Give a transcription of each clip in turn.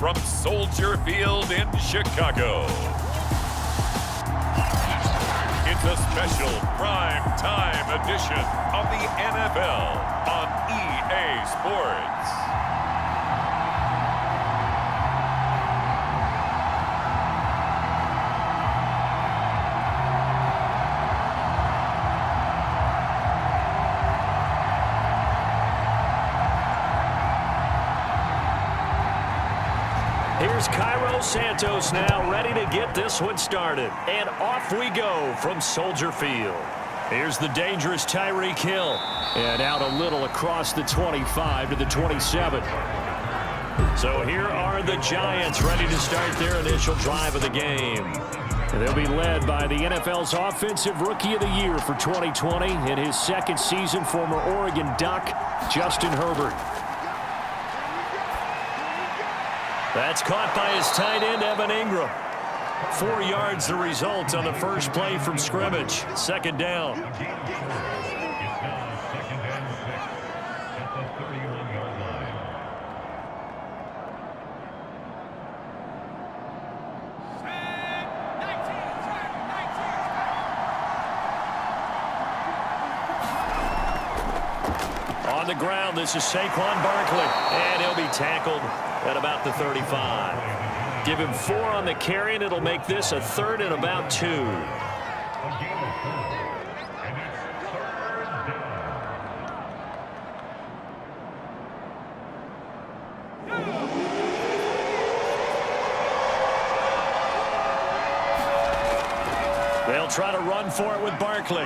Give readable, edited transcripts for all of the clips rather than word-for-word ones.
from Soldier Field in Chicago. It's a special prime time edition of the NFL on EA Sports. Here's Cairo Santos now ready to get this one started. And off we go from Soldier Field. Here's the dangerous Tyreek Hill. And out a little across the 25 to the 27. So here are the Giants ready to start their initial drive of the game. And they'll be led by the NFL's Offensive Rookie of the Year for 2020. In his second season, former Oregon Duck, Justin Herbert. That's caught by his tight end, Evan Ingram. 4 yards the result on the first play from scrimmage. Second down. On the ground, this is Saquon Barkley. And he'll be tackled at about the 35. Give him 4 on the carry, and it'll make this a 3rd and about 2. They'll try to run for it with Barkley.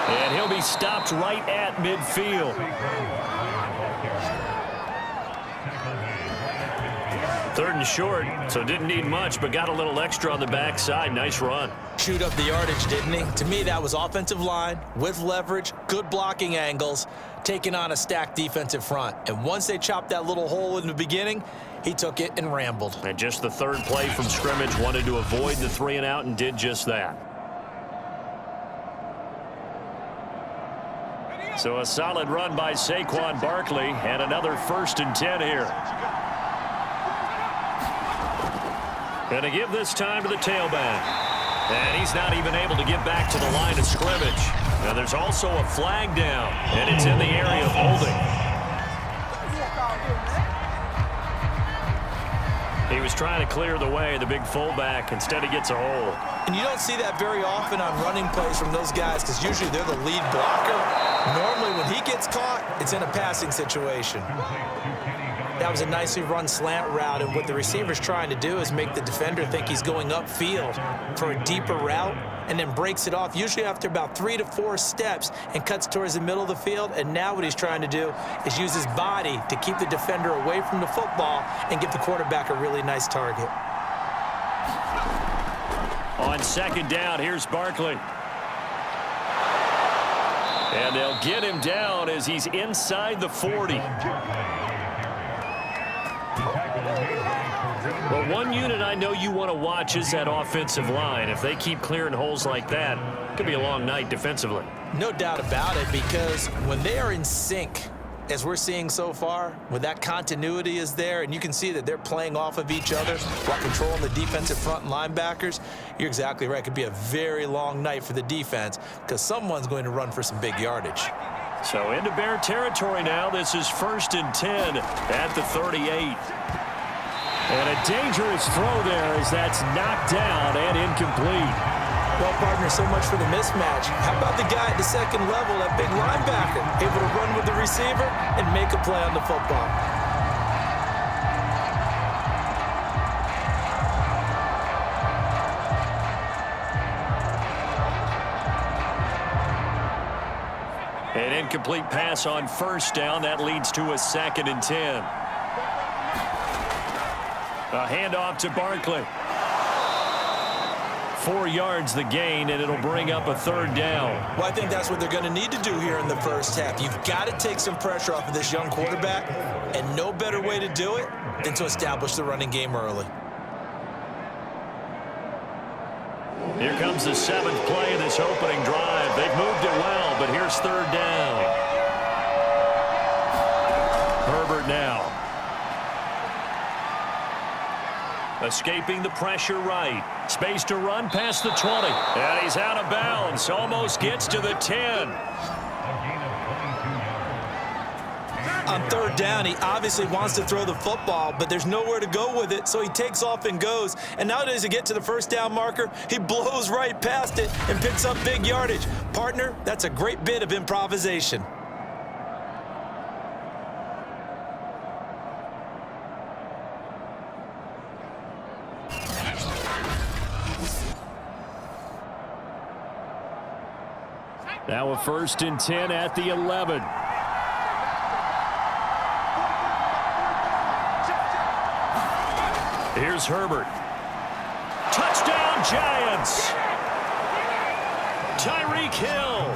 And he'll be stopped right at midfield. 3rd and short, so didn't need much, but got a little extra on the backside. Nice run. Chewed up the yardage, didn't he? To me, that was offensive line with leverage, good blocking angles, taking on a stacked defensive front. And once they chopped that little hole in the beginning, he took it and rambled. And just the 3rd play from scrimmage, wanted to avoid the 3 and out and did just that. So a solid run by Saquon Barkley and another 1st and 10 here. Going to give this time to the tailback. And he's not even able to get back to the line of scrimmage. Now there's also a flag down, and it's in the area of holding. He was trying to clear the way, the big fullback. Instead, he gets a hold. And you don't see that very often on running plays from those guys because usually they're the lead blocker. Normally, when he gets caught, it's in a passing situation. That was a nicely run slant route, and what the receiver's trying to do is make the defender think he's going upfield for a deeper route and then breaks it off, usually after about 3 to 4 steps, and cuts towards the middle of the field. And now what he's trying to do is use his body to keep the defender away from the football and give the quarterback a really nice target. On 2nd down, here's Barkley. And they'll get him down as he's inside the 40. Well, one unit I know you want to watch is that offensive line. If they keep clearing holes like that, it could be a long night defensively. No doubt about it, because when they are in sync, as we're seeing so far, when that continuity is there, and you can see that they're playing off of each other while controlling the defensive front and linebackers, you're exactly right. It could be a very long night for the defense because someone's going to run for some big yardage. So into Bear territory now. This is 1st and 10 at the 38. And a dangerous throw there as that's knocked down and incomplete. Well, partner, so much for the mismatch. How about the guy at the 2nd level, that big linebacker, able to run with the receiver and make a play on the football? An incomplete pass on 1st down. That leads to a 2nd and 10. A handoff to Barkley. 4 yards the gain, and it'll bring up a 3rd down. Well, I think that's what they're going to need to do here in the first half. You've got to take some pressure off of this young quarterback, and no better way to do it than to establish the running game early. Here comes the 7th play of this opening drive. They've moved it well, but here's 3rd down. Herbert now. Escaping the pressure right. Space to run past the 20. And he's out of bounds. Almost gets to the 10. On third down, he obviously wants to throw the football, but there's nowhere to go with it, so he takes off and goes. And now does he get to the first down marker? He blows right past it and picks up big yardage. Partner, that's a great bit of improvisation. Now a 1st and 10 at the 11. Here's Herbert. Touchdown, Giants! Tyreek Hill,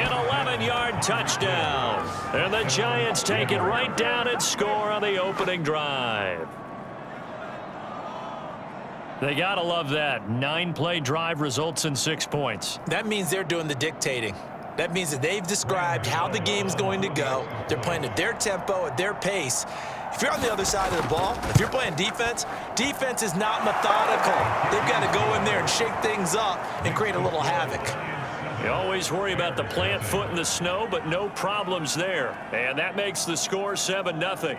an 11-yard touchdown. And the Giants take it right down and score on the opening drive. They gotta love that. 9-play drive results in 6 points. That means they're doing the dictating. That means that they've described how the game's going to go. They're playing at their tempo, at their pace. If you're on the other side of the ball, if you're playing defense, defense is not methodical. They've got to go in there and shake things up and create a little havoc. You always worry about the plant foot in the snow, but no problems there. And that makes the score 7-0.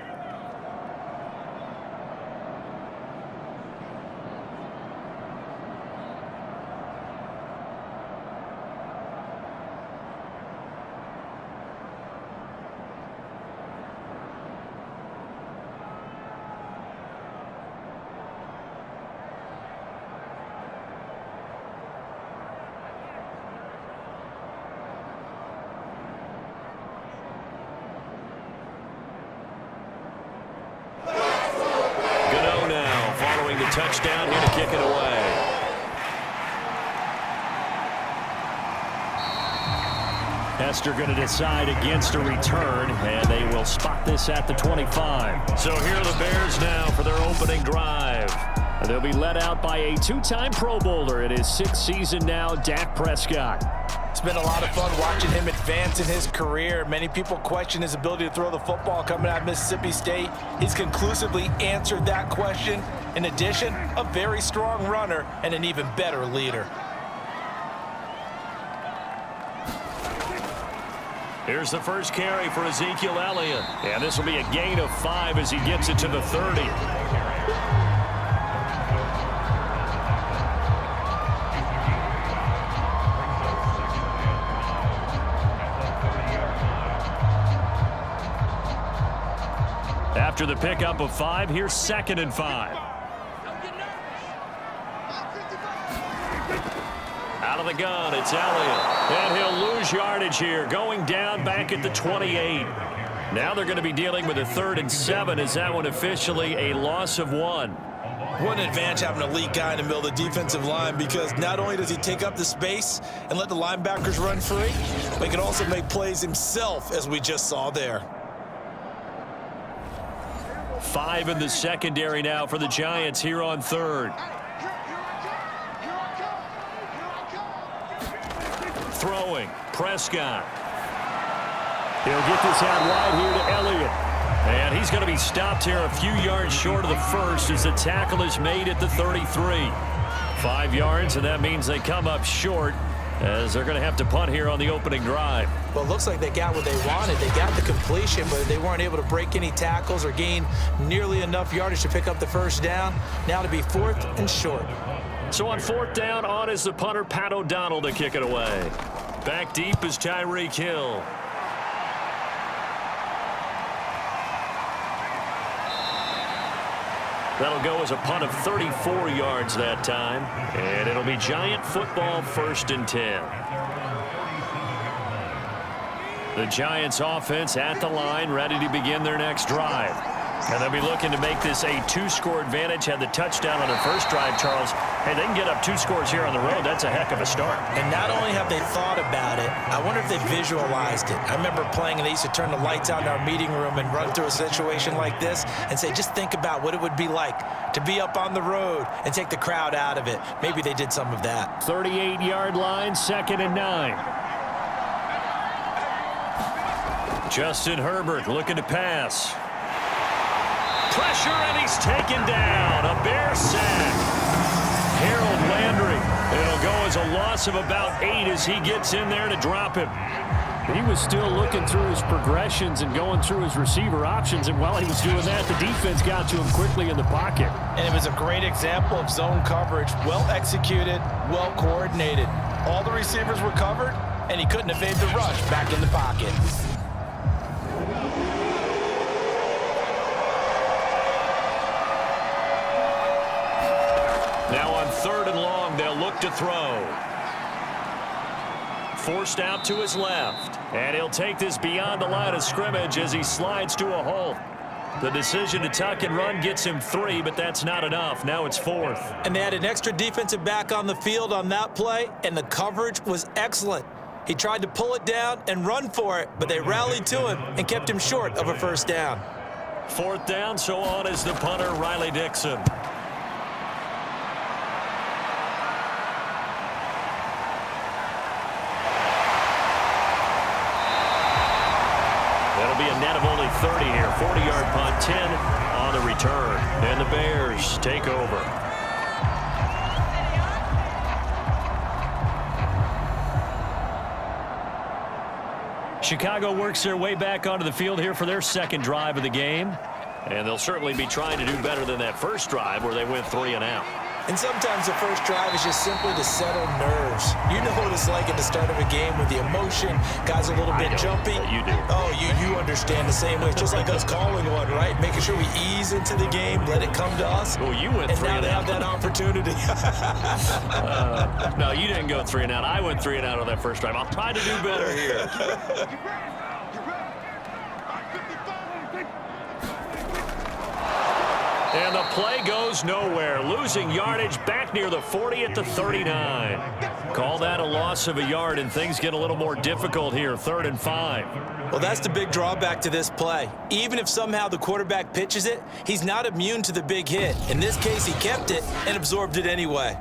Touchdown here to kick it away. Hester going to decide against a return, and they will spot this at the 25. So here are the Bears now for their opening drive. They'll be led out by a 2-time Pro Bowler in his 6th season now, Dak Prescott. It's been a lot of fun watching him advance in his career. Many people question his ability to throw the football coming out of Mississippi State. He's conclusively answered that question. In addition, a very strong runner and an even better leader. Here's the first carry for Ezekiel Elliott. And this will be a gain of 5 as he gets it to the 30. After the pickup of 5, here's 2nd and 5. Out of the gun, it's Elliott. And he'll lose yardage here, going down back at the 28. Now they're going to be dealing with a 3rd and 7. Is that one officially a loss of 1? What an advantage having an elite guy in the middle of the defensive line, because not only does he take up the space and let the linebackers run free, but he can also make plays himself, as we just saw there. 5 in the secondary now for the Giants here on 3rd. Throwing, Prescott. He'll get this out wide here to Elliott. And he's going to be stopped here a few yards short of the first as the tackle is made at the 33. 5 yards, and that means they come up short as they're going to have to punt here on the opening drive. Well, it looks like they got what they wanted. They got the completion, but they weren't able to break any tackles or gain nearly enough yardage to pick up the first down. Now to be 4th and short. So on 4th down, on is the punter, Pat O'Donnell, to kick it away. Back deep is Tyreek Hill. That'll go as a punt of 34 yards that time. And it'll be Giant football, 1st and 10. The Giants offense at the line, ready to begin their next drive. And they'll be looking to make this a 2-score advantage. Had the touchdown on their first drive, Charles. Hey, they can get up 2 scores here on the road. That's a heck of a start. And not only have they thought about it, I wonder if they visualized it. I remember playing, and they used to turn the lights out in our meeting room and run through a situation like this and say, just think about what it would be like to be up on the road and take the crowd out of it. Maybe they did some of that. 38-yard line, 2nd and 9. Justin Herbert looking to pass. Pressure, and he's taken down. A Bear sack. Harold Landry. It'll go as a loss of about 8 as he gets in there to drop him. He was still looking through his progressions and going through his receiver options, and while he was doing that, the defense got to him quickly in the pocket. And it was a great example of zone coverage, well executed, well coordinated. All the receivers were covered, and he couldn't evade the rush back in the pocket. Now on 3rd and long, they'll look to throw. Forced out to his left. And he'll take this beyond the line of scrimmage as he slides to a halt. The decision to tuck and run gets him 3, but that's not enough. Now it's 4th. And they had an extra defensive back on the field on that play, and the coverage was excellent. He tried to pull it down and run for it, but they rallied to him and kept him short of a first down. 4th down, so on is the punter, Riley Dixon. That'll be a net of only 30 here. 40-yard punt, 10 on the return. And the Bears take over. Chicago works their way back onto the field here for their second drive of the game. And they'll certainly be trying to do better than that first drive where they went 3 and out. And sometimes the first drive is just simply to settle nerves. You know what it's like at the start of a game with the emotion, guys a little bit jumpy. You do. Oh, you understand the same way. It's just like us calling one, right? Making sure we ease into the game, let it come to us. Well, you went and 3 now and they out. have that opportunity. No, you didn't go 3 and out. I went 3 and out on that first drive. I'll try to do better here. And the play goes nowhere. Losing yardage back near the 40 at the 39. Call that a loss of a yard, and things get a little more difficult here. 3rd and 5. Well, that's the big drawback to this play. Even if somehow the quarterback pitches it, he's not immune to the big hit. In this case, he kept it and absorbed it anyway.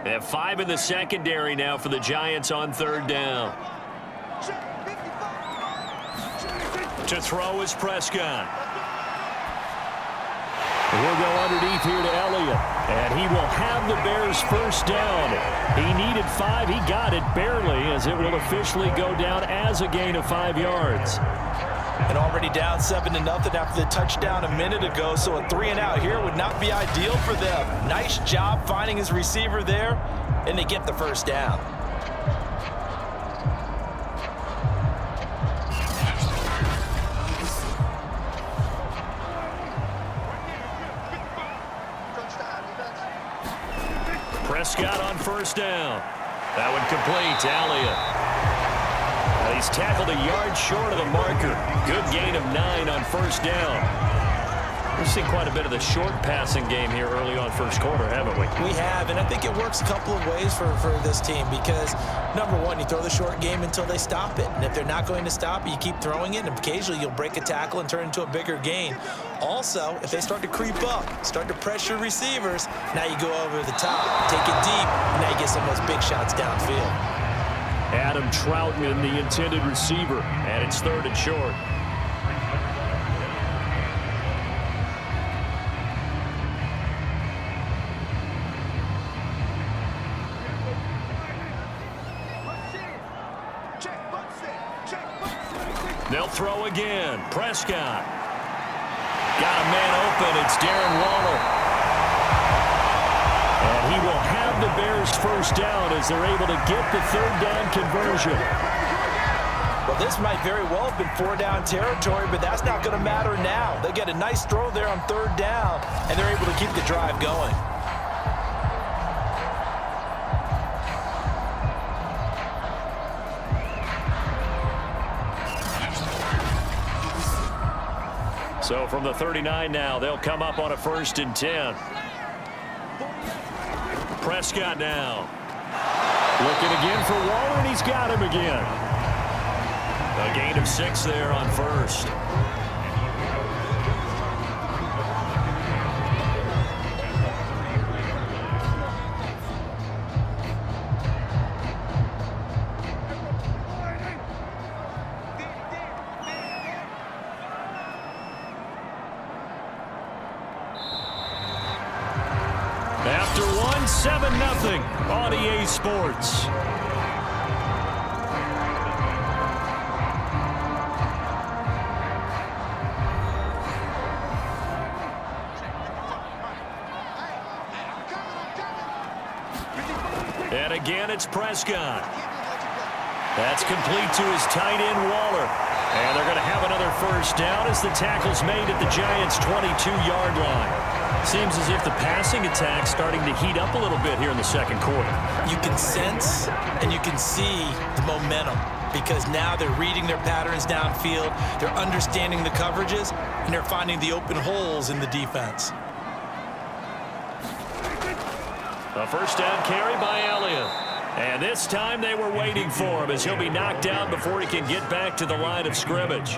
They have 5 in the secondary now for the Giants on 3rd down. To throw is Prescott. He'll go underneath here to Elliott, and he will have the Bears first down. He needed 5. He got it barely, as it will officially go down as a gain of 5 yards. And already down 7-0 after the touchdown a minute ago, so a 3 and out here would not be ideal for them. Nice job finding his receiver there, and they get the first down. Prescott on 1st down. That one complete to Elliott. He's tackled a yard short of the marker. Good gain of 9 on 1st down. We've seen quite a bit of the short passing game here early on first quarter, haven't we? We have, and I think it works a couple of ways for this team because, number one, you throw the short game until they stop it. And if they're not going to stop it, you keep throwing it, and occasionally you'll break a tackle and turn into a bigger gain. Also, if they start to creep up, start to pressure receivers, now you go over the top, take it deep, and now you get some of those big shots downfield. Adam Troutman, the intended receiver, and it's 3rd and short. They'll throw again. Prescott. Got a man open. It's Darren Waller. And he will have the Bears first down as they're able to get the 3rd down conversion. Well, this might very well have been 4-down territory, but that's not going to matter now. They get a nice throw there on 3rd down, and they're able to keep the drive going. So from the 39 now, they'll come up on a 1st and 10. Prescott now. Looking again for Waller, and he's got him again. A gain of 6 there on 1st. 7-0 on EA Sports. And again, it's Prescott. That's complete to his tight end, Waller. And they're going to have another first down as the tackle's made at the Giants' 22-yard line. Seems as if the passing attack's starting to heat up a little bit here in the second quarter. You can sense and you can see the momentum because now they're reading their patterns downfield, they're understanding the coverages, and they're finding the open holes in the defense. A first down carry by Elliott. And this time they were waiting for him as he'll be knocked down before he can get back to the line of scrimmage.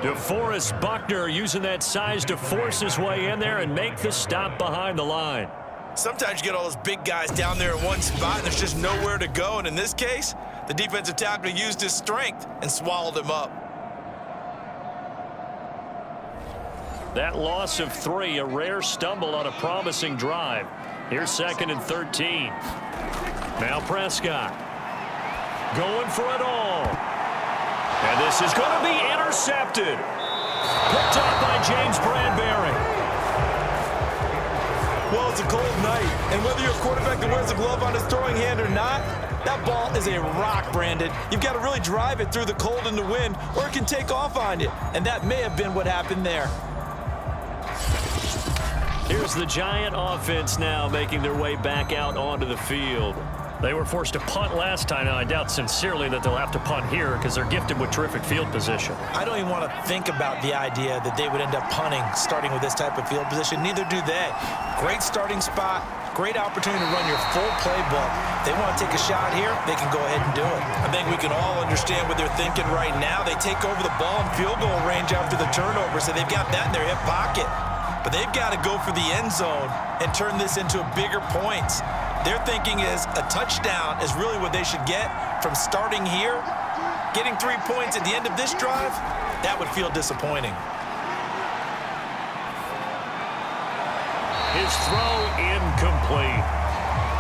DeForest Buckner using that size to force his way in there and make the stop behind the line. Sometimes you get all those big guys down there in one spot and there's just nowhere to go. And in this case, the defensive tackle used his strength and swallowed him up. That loss of 3, a rare stumble on a promising drive. Here's 2nd and 13. Now Prescott going for it all. And this is going to be intercepted. Picked up by James Bradbury. Well, it's a cold night, and whether you're a quarterback that wears a glove on his throwing hand or not, that ball is a rock, Brandon. You've got to really drive it through the cold and the wind, or it can take off on you. And that may have been what happened there. Here's the Giant offense now making their way back out onto the field. They were forced to punt last time. Now, I doubt sincerely that they'll have to punt here because they're gifted with terrific field position. I don't even want to think about the idea that they would end up punting starting with this type of field position. Neither do they. Great starting spot, great opportunity to run your full playbook. If they want to take a shot here, they can go ahead and do it. I think we can all understand what they're thinking right now. They take over the ball in field goal range after the turnover, so they've got that in their hip pocket. But they've got to go for the end zone and turn this into bigger points. Their thinking is a touchdown is really what they should get from starting here. Getting 3 points at the end of this drive, that would feel disappointing. His throw incomplete.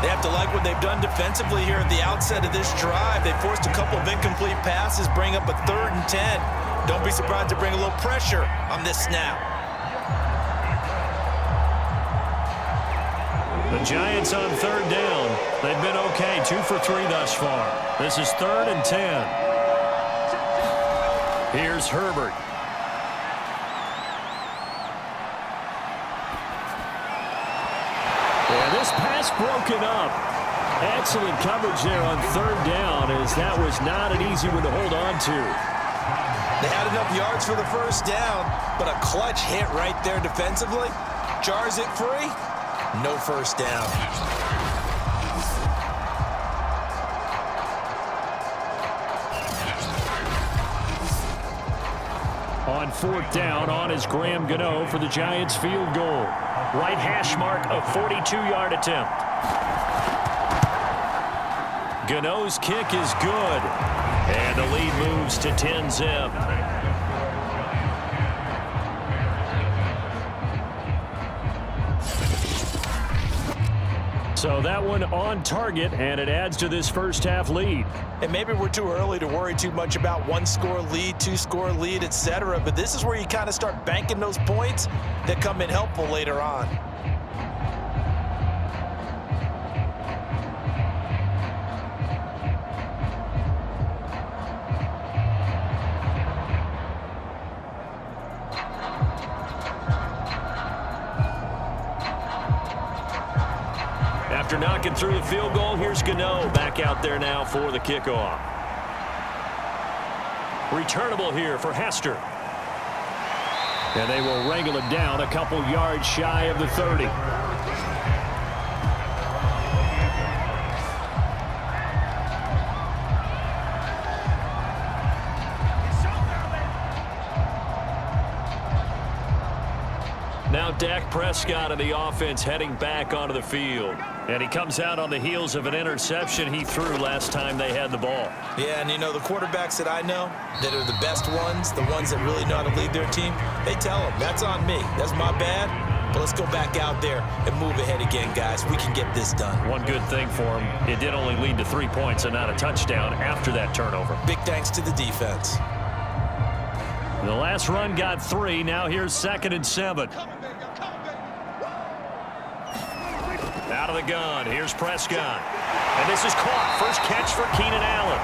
They have to like what they've done defensively here at the outset of this drive. They forced a couple of incomplete passes, bring up a 3rd and 10. Don't be surprised to bring a little pressure on this snap. The Giants on 3rd down. They've been okay, 2 for 3 thus far. This is 3rd and 10. Here's Herbert. And this pass broken up. Excellent coverage there on 3rd down as that was not an easy one to hold on to. They had enough yards for the first down, but a clutch hit right there defensively. Jars it free. No first down. On 4th down, on is Graham Gano for the Giants field goal. Right hash mark, a 42-yard attempt. Gano's kick is good. And the lead moves to 10-zip. So that one on target, and it adds to this first half lead. And maybe we're too early to worry too much about 1-score lead, 2-score lead, etc. But this is where you kind of start banking those points that come in helpful later on. After knocking through the field goal, here's Gano back out there now for the kickoff. Returnable here for Hester. And they will wrangle it down a couple yards shy of the 30. Now Dak Prescott of the offense heading back onto the field. And he comes out on the heels of an interception he threw last time they had the ball. Yeah, and you know, the quarterbacks that I know that are the best ones, the ones that really know how to lead their team, they tell them, that's on me. That's my bad. But let's go back out there and move ahead again, guys. We can get this done. One good thing for him, it did only lead to 3 points and not a touchdown after that turnover. Big thanks to the defense. The last run got 3. Now here's 2nd and 7. Out of the gun. Here's Prescott. And this is caught. First catch for Keenan Allen.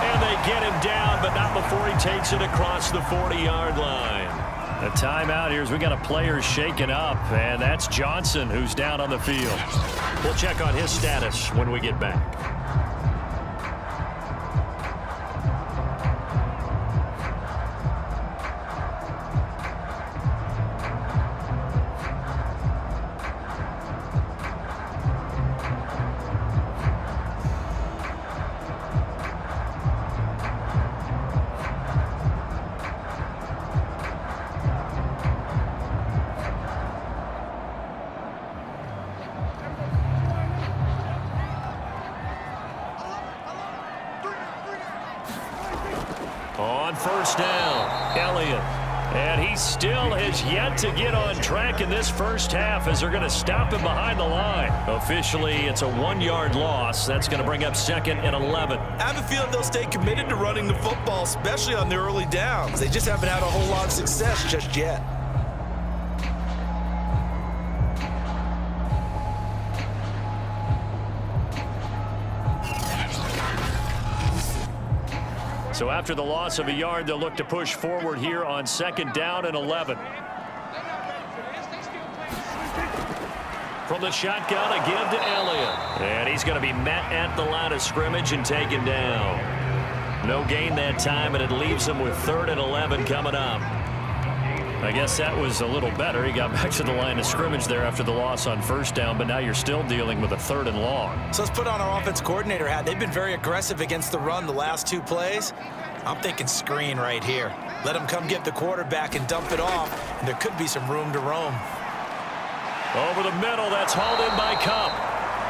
And they get him down, but not before he takes it across the 40-yard line. A timeout here as we got a player shaken up, and that's Johnson who's down on the field. We'll check on his status when we get back. On first down, Elliott. And he still has yet to get on track in this first half as they're going to stop him behind the line. Officially, it's a 1-yard loss. That's going to bring up 2nd and 11. I have a feeling they'll stay committed to running the football, especially on the early downs. They just haven't had a whole lot of success just yet. So after the loss of a yard, they'll look to push forward here on 2nd down and 11. From the shotgun, a give to Elliott. And he's going to be met at the line of scrimmage and taken down. No gain that time, and it leaves him with 3rd and 11 coming up. I guess that was a little better. He got back to the line of scrimmage there after the loss on first down, but now you're still dealing with a 3rd and long. So let's put on our offense coordinator hat. They've been very aggressive against the run the last 2 plays. I'm thinking screen right here. Let him come get the quarterback and dump it off, and there could be some room to roam. Over the middle, that's hauled in by Kupp.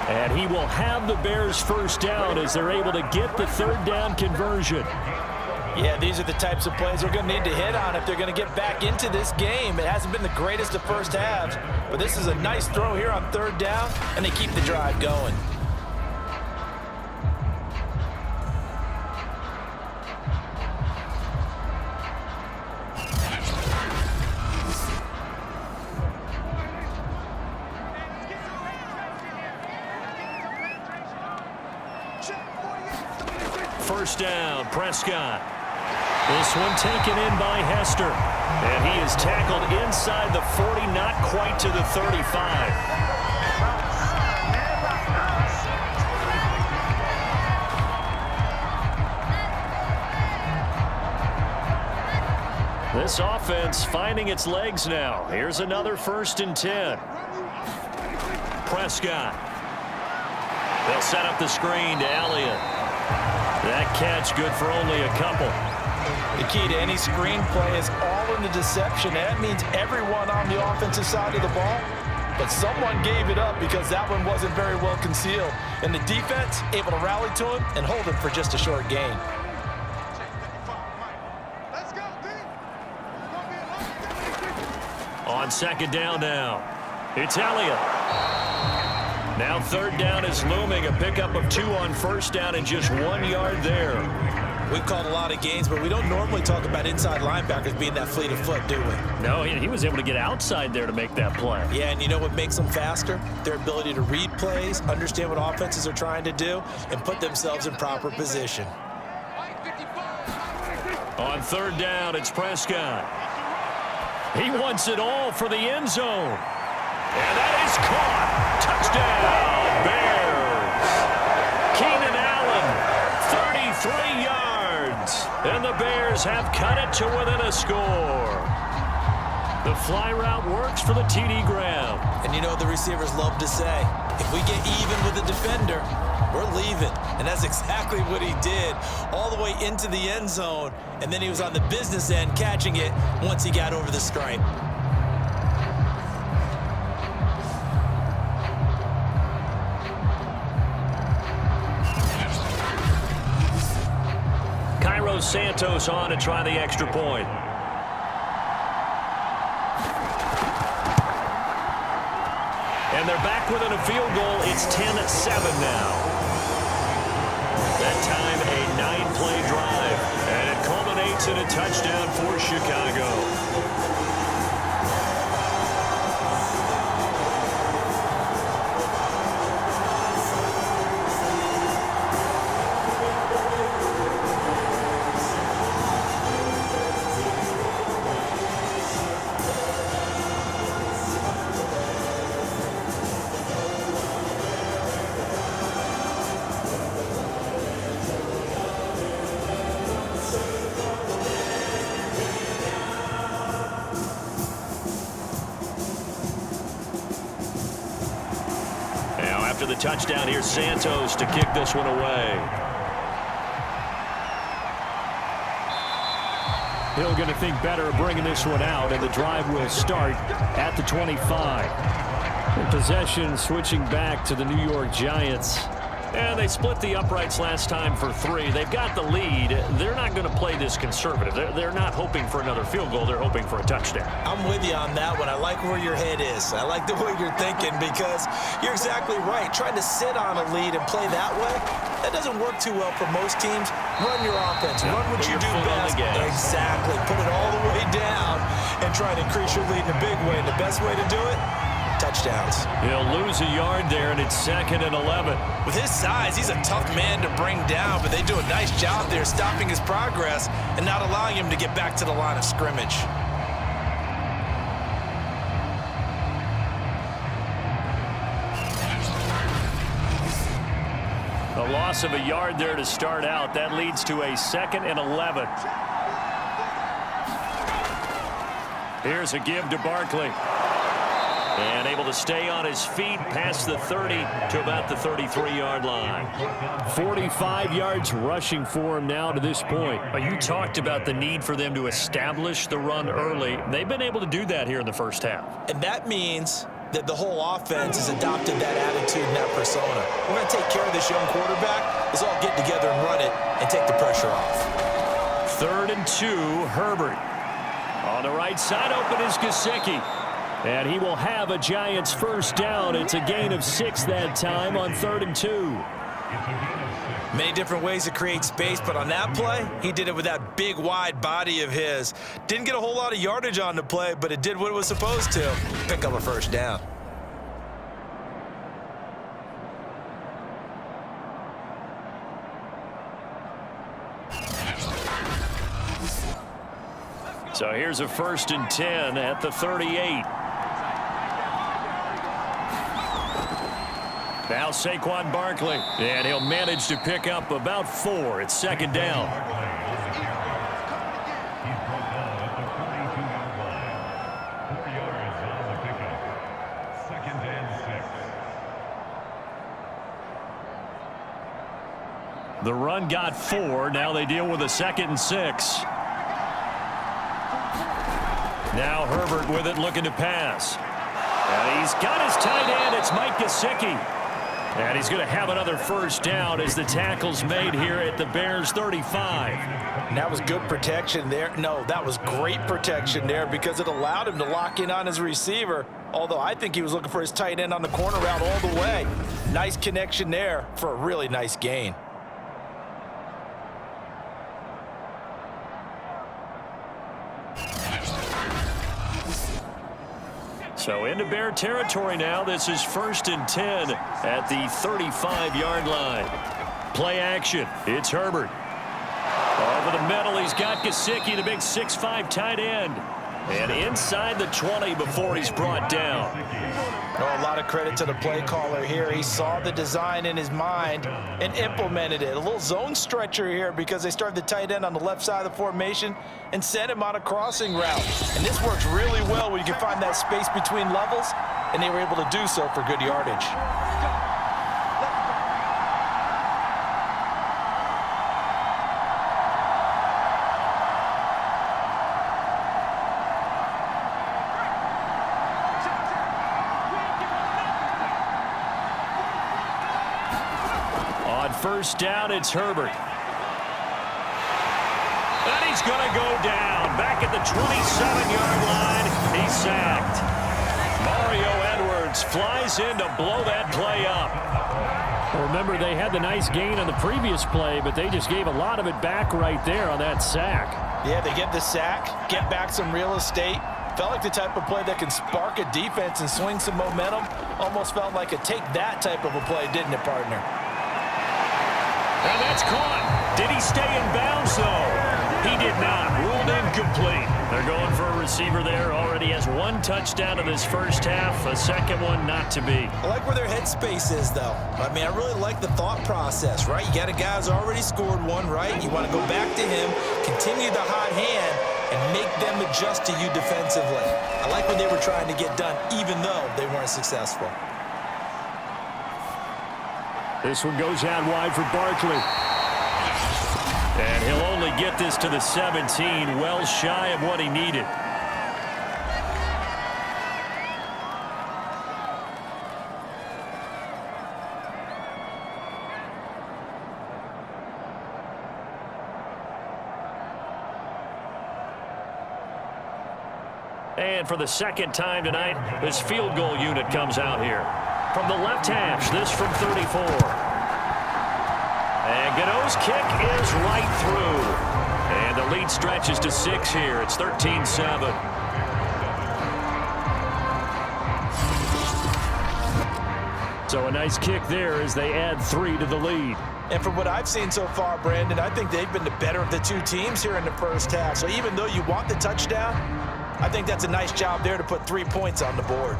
And he will have the Bears first down as they're able to get the 3rd down conversion. Yeah, these are the types of plays they're going to need to hit on if they're going to get back into this game. It hasn't been the greatest of first halves, but this is a nice throw here on 3rd down, and they keep the drive going. First down, Prescott. This one taken in by Hester. And he is tackled inside the 40, not quite to the 35. This offense finding its legs now. Here's another 1st and 10. Prescott. They'll set up the screen to Elliott. That catch good for only a couple. The key to any screen play is all in the deception. That means everyone on the offensive side of the ball, but someone gave it up because that one wasn't very well concealed. And the defense able to rally to him and hold him for just a short gain. On 2nd down now, it's Elliott. Now 3rd down is looming, a pickup of 2 on first down and just 1 yard there. We've called a lot of games, but we don't normally talk about inside linebackers being that fleet of foot, do we? No, he was able to get outside there to make that play. Yeah, and you know what makes them faster? Their ability to read plays, understand what offenses are trying to do, and put themselves in proper position. On 3rd down, it's Prescott. He wants it all for the end zone. And that is caught. Touchdown, Bears. Keenan Allen, 33 yards. And the Bears have cut it to within a score. The fly route works for the TD Graham. And you know what the receivers love to say? If we get even with the defender, we're leaving. And that's exactly what he did, all the way into the end zone. And then he was on the business end catching it once he got over the stripe. Cairo Santos on to try the extra point. they're back within a field goal. It's 10-7 now. That time a 9-play drive, and it culminates in a touchdown for Chicago. After the touchdown, here's Santos to kick this one away. Hill going to think better of bringing this one out, and the drive will start at the 25. Possession switching back to the New York Giants. And they split the uprights last time for 3. They've got the lead. They're not going to play this conservative. They're not hoping for another field goal. They're hoping for a touchdown. I'm with you on that one. I like where your head is. I like the way you're thinking because you're exactly right. Trying to sit on a lead and play that way, that doesn't work too well for most teams. Run your offense. Run what you do best. Exactly. Put it all the way down and try to increase your lead in a big way. And the best way to do it, touchdowns. He'll lose a yard there, and it's 2nd and 11. With his size, he's a tough man to bring down, but they do a nice job there stopping his progress and not allowing him to get back to the line of scrimmage. A loss of a yard there to start out. That leads to a 2nd and 11. Here's a give to Barkley. And able to stay on his feet past the 30 to about the 33-yard line. 45 yards rushing for him now to this point. You talked about the need for them to establish the run early. They've been able to do that here in the first half. And that means that the whole offense has adopted that attitude and that persona. We're going to take care of this young quarterback. Let's all get together and run it and take the pressure off. 3rd and 2, Herbert. On the right side, open is Gesicki. And he will have a Giants first down. It's a gain of 6 that time on 3rd and 2. Many different ways to create space, but on that play, he did it with that big, wide body of his. Didn't get a whole lot of yardage on the play, but it did what it was supposed to. Pick up a first down. So here's a 1st and 10 at the 38. Now Saquon Barkley, and he'll manage to pick up about 4. It's 2nd down. The run got 4. Now they deal with a 2nd and 6. Now Herbert with it, looking to pass. And he's got his tight end. It's Mike Gesicki. And he's going to have another first down as the tackle's made here at the Bears 35. And that was good protection there. No, that was great protection there because it allowed him to lock in on his receiver. Although I think he was looking for his tight end on the corner route all the way. Nice connection there for a really nice gain. So into Bear territory now. This is 1st and 10 at the 35-yard line. Play action. It's Herbert. Over the middle, he's got Gesicki, the big 6'5" tight end. And inside the 20 before he's brought down. A lot of credit to the play caller here. He saw the design in his mind and implemented it. A little zone stretcher here because they started the tight end on the left side of the formation and sent him on a crossing route. And this works really well when you can find that space between levels, and they were able to do so for good yardage. First down, it's Herbert. And he's going to go down. Back at the 27-yard line, he's sacked. Mario Edwards Edwards flies in to blow that play up. Remember, they had the nice gain on the previous play, but they just gave a lot of it back right there on that sack. Yeah, they get the sack, get back some real estate. Felt like the type of play that can spark a defense and swing some momentum. Almost felt like a take that type of a play, didn't it, partner? And that's caught. Did he stay in bounds, though? He did not. Ruled incomplete. They're going for a receiver there. Already has one touchdown in this first half. A second one not to be. I like where their headspace is, though. I mean, I really like the thought process, right? You got a guy who's already scored one, right? You want to go back to him, continue the hot hand, and make them adjust to you defensively. I like what they were trying to get done, even though they weren't successful. This one goes out wide for Barkley. And he'll only get this to the 17, well shy of what he needed. And for the second time tonight, this field goal unit comes out here. From the left hash, this from 34. And Gano's kick is right through. And the lead stretches to 6 here. It's 13-7. So a nice kick there as they add 3 to the lead. And from what I've seen so far, Brandon, I think they've been the better of the two teams here in the first half. So even though you want the touchdown, I think that's a nice job there to put 3 points on the board.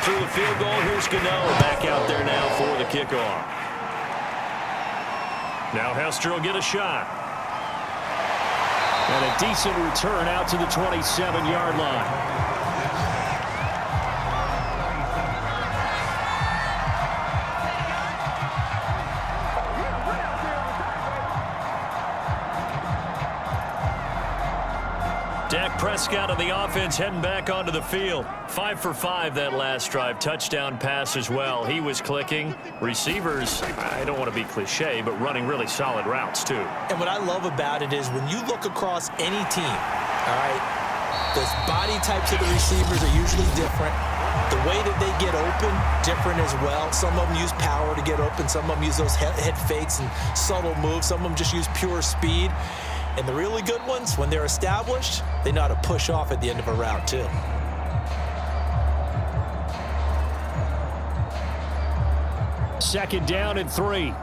Through the field goal, here's Gano back out there now for the kickoff. Now Hester will get a shot. And a decent return out to the 27-yard line. Dak Prescott of the offense heading back onto the field. 5 for 5 that last drive. Touchdown pass as well. He was clicking. Receivers, I don't want to be cliche, but running really solid routes too. And what I love about it is when you look across any team, all right, the body types of the receivers are usually different. The way that they get open, different as well. Some of them use power to get open. Some of them use those head fakes and subtle moves. Some of them just use pure speed. And the really good ones, when they're established, they know how to push off at the end of a route, too. Second down and 3.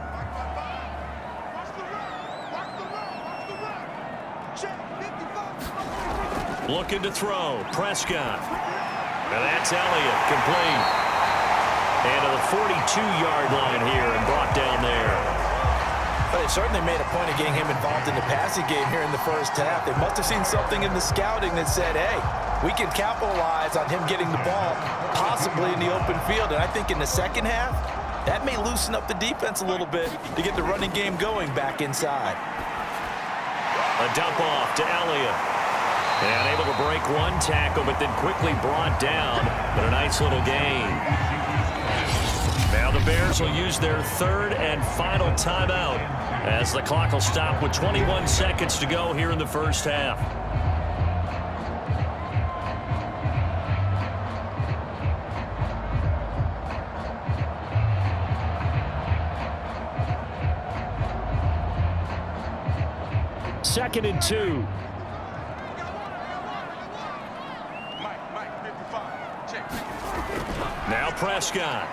Looking to throw. Prescott. And that's Elliott. Complete. And to the 42-yard line here and brought down there. But they certainly made a point of getting him involved in the passing game here in the first half. They must have seen something in the scouting that said, hey, we can capitalize on him getting the ball, possibly in the open field. And I think in the second half, that may loosen up the defense a little bit to get the running game going back inside. A dump off to Elliott. And able to break one tackle, but then quickly brought down. But a nice little gain. Now the Bears will use their third and final timeout as the clock will stop with 21 seconds to go here in the first half. Second and 2. Now Prescott.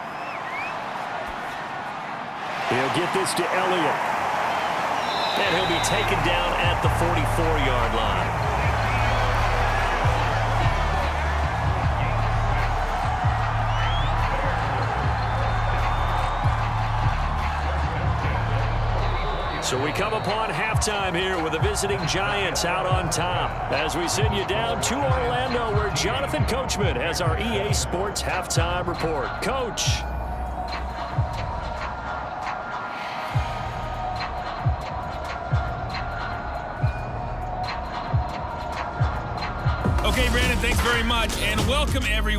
He'll get this to Elliott. And he'll be taken down at the 44-yard line. So we come upon halftime here with the visiting Giants out on top as we send you down to Orlando where Jonathan Coachman has our EA Sports halftime report. Coach. Okay, Brandon, thanks very much. And welcome, everyone.